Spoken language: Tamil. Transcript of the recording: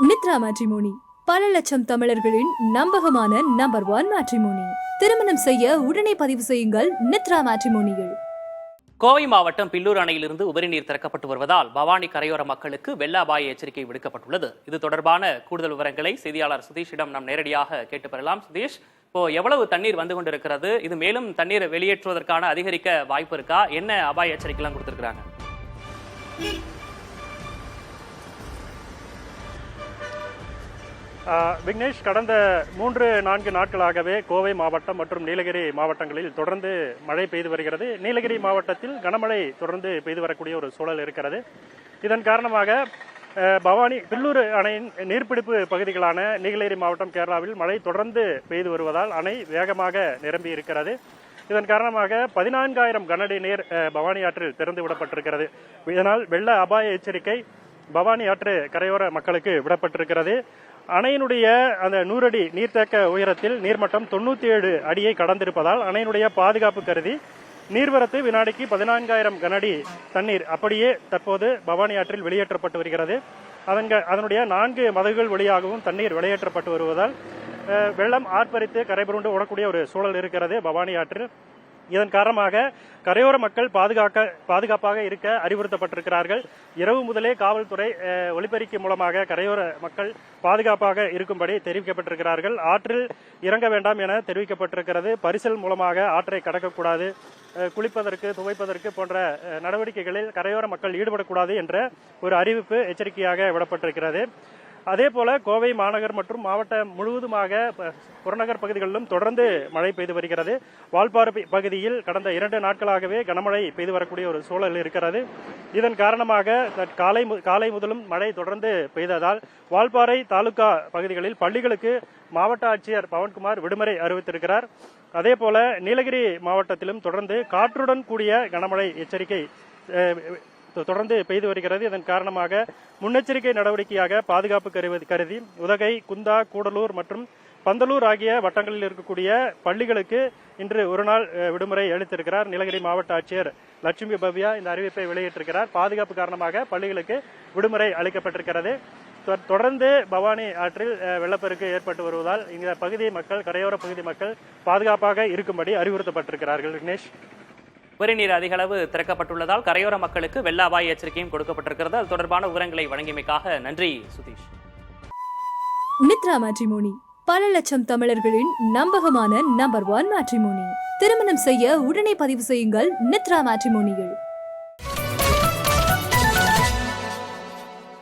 நித்ரா மேட்ரிமோனி பல லட்சம் தமிழர்களின் நம்பகமான நம்பர் 1 மேட்ரிமோனி. திருமணம் செய்ய உடனே பதிவு செய்யுங்கள் நித்ரா மேட்ரிமோனியில். கோவை மாவட்டம் பில்லூர் அணையிலிருந்து உபரிநீர் திறக்கப்பட்டு வருவதால் பவானி கரையோர மக்களுக்கு வெள்ள அபாய எச்சரிக்கை விடுக்கப்பட்டுள்ளது. இது தொடர்பான கூடுதல் விவரங்களை செய்தியாளர் சுதீஷிடம் நாம் நேரடியாக கேட்டு பெறலாம். சுதீஷ், இப்போ எவ்வளவு தண்ணீர் வந்து கொண்டிருக்கிறது? இது மேலும் தண்ணீர் வெளியேற்றுவதற்கான அதிகரிக்க வாய்ப்பு இருக்கா? என்ன அபாய எச்சரிக்கை எல்லாம் கொடுத்திருக்காங்க? விக்னேஷ், கடந்த 3-4 நாட்களாகவே கோவை மாவட்டம் மற்றும் நீலகிரி மாவட்டங்களில் தொடர்ந்து மழை பெய்து வருகிறது. நீலகிரி மாவட்டத்தில் கனமழை தொடர்ந்து பெய்து வரக்கூடிய ஒரு சூழல் இருக்கிறது. இதன் காரணமாக பவானி பில்லூர் அணையின் நீர்பிடிப்பு பகுதிகளான நீலகிரி மாவட்டம் கேரளாவில் மழை தொடர்ந்து பெய்து வருவதால் அணை வேகமாக நிரம்பி இருக்கிறது. இதன் காரணமாக 14,000 கனஅடி நீர் பவானி ஆற்றில் திறந்து விடப்பட்டிருக்கிறது. இதனால் வெள்ள அபாய எச்சரிக்கை பவானி ஆற்று கரையோர மக்களுக்கு விடப்பட்டிருக்கிறது. அணையினுடைய அந்த 100 அடி நீர்த்தேக்க உயரத்தில் நீர்மட்டம் 97 அடியை கடந்திருப்பதால் அணையினுடைய பாதுகாப்பு கருதி நீர்வரத்து வினாடிக்கு 14,000 கனஅடி தண்ணீர் அப்படியே தற்போது பவானி ஆற்றில் வெளியேற்றப்பட்டு வருகிறது. அதனுடைய 4 மதகுகள் வழியாகவும் தண்ணீர் வெளியேற்றப்பட்டு வருவதால் வெள்ளம் ஆர்ப்பரித்து கரைபுரண்டு ஓடக்கூடிய ஒரு சூழல் இருக்கிறது பவானி ஆற்றில். இதன் காரணமாக கரையோர மக்கள் பாதுகாப்பாக இருக்க அறிவுறுத்தப்பட்டிருக்கிறார்கள். இரவு முதலே காவல்துறை ஒலிபெருக்கி மூலமாக கரையோர மக்கள் பாதுகாப்பாக இருக்கும்படி தெரிவிக்கப்பட்டிருக்கிறார்கள். ஆற்றில் இறங்க வேண்டாம் என தெரிவிக்கப்பட்டிருக்கிறது. பரிசல் மூலமாக ஆற்றை கடக்கக்கூடாது, குளிப்பதற்கு துவைப்பதற்கு போன்ற நடவடிக்கைகளில் கரையோர மக்கள் ஈடுபடக்கூடாது என்ற ஒரு அறிவிப்பு எச்சரிக்கையாக விடப்பட்டிருக்கிறது. அதே போல கோவை மாநகர் மற்றும் மாவட்டம் முழுவதுமாக புறநகர் பகுதிகளிலும் தொடர்ந்து மழை பெய்து வருகிறது. வால்பாறை பகுதியில் கடந்த 2 நாட்களாகவே கனமழை பெய்து வரக்கூடிய ஒரு சூழல் இருக்கிறது. இதன் காரணமாக காலை முதலும் மழை தொடர்ந்து பெய்ததால் வால்பாறை தாலுகா பகுதிகளில் பள்ளிகளுக்கு மாவட்ட ஆட்சியர் பவன்குமார் விடுமுறை அறிவித்திருக்கிறார். அதே போல நீலகிரி மாவட்டத்திலும் தொடர்ந்து காற்றுடன் கூடிய கனமழை எச்சரிக்கை தொடர்ந்து பெய்து வருகிறது. இதன் காரணமாக முன்னெச்சரிக்கை நடவடிக்கையாக பாதுகாப்பு கருதி உதகை, குந்தா, கூடலூர் மற்றும் பந்தலூர் ஆகிய வட்டங்களில் இருக்கக்கூடிய பள்ளிகளுக்கு இன்று ஒரு நாள் விடுமுறை அளித்திருக்கிறார் நீலகிரி மாவட்ட ஆட்சியர் லட்சுமி பவ்யா. இந்த அறிவிப்பை வெளியிட்டிருக்கிறார். பாதுகாப்பு காரணமாக பள்ளிகளுக்கு விடுமுறை அளிக்கப்பட்டிருக்கிறது. தொடர்ந்து பவானி ஆற்றில் வெள்ளப்பெருக்கு ஏற்பட்டு வருவதால் இந்த பகுதி மக்கள், கரையோர பகுதி மக்கள் பாதுகாப்பாக இருக்கும்படி அறிவுறுத்தப்பட்டிருக்கிறார்கள். விக்னேஷ், உபரிநீர் அதிக அளவு திறக்கப்பட்டுள்ளதால் கரையோர மக்களுக்கு வெள்ள அபாய எச்சரிக்கையும் கொடுக்கப்பட்டிருக்கிறது. அது தொடர்பான விவரங்களை வழங்கியமைக்காக நன்றி சுதீஷ். நித்ரா மேட்ரிமோனி பல லட்சம் தமிழர்களின் நம்பகமான நம்பர் 1 மேட்ரிமோனி. திருமணம் செய்ய உடனே பதிவு செய்யுங்கள் நித்ரா மேட்ரிமோனியில்.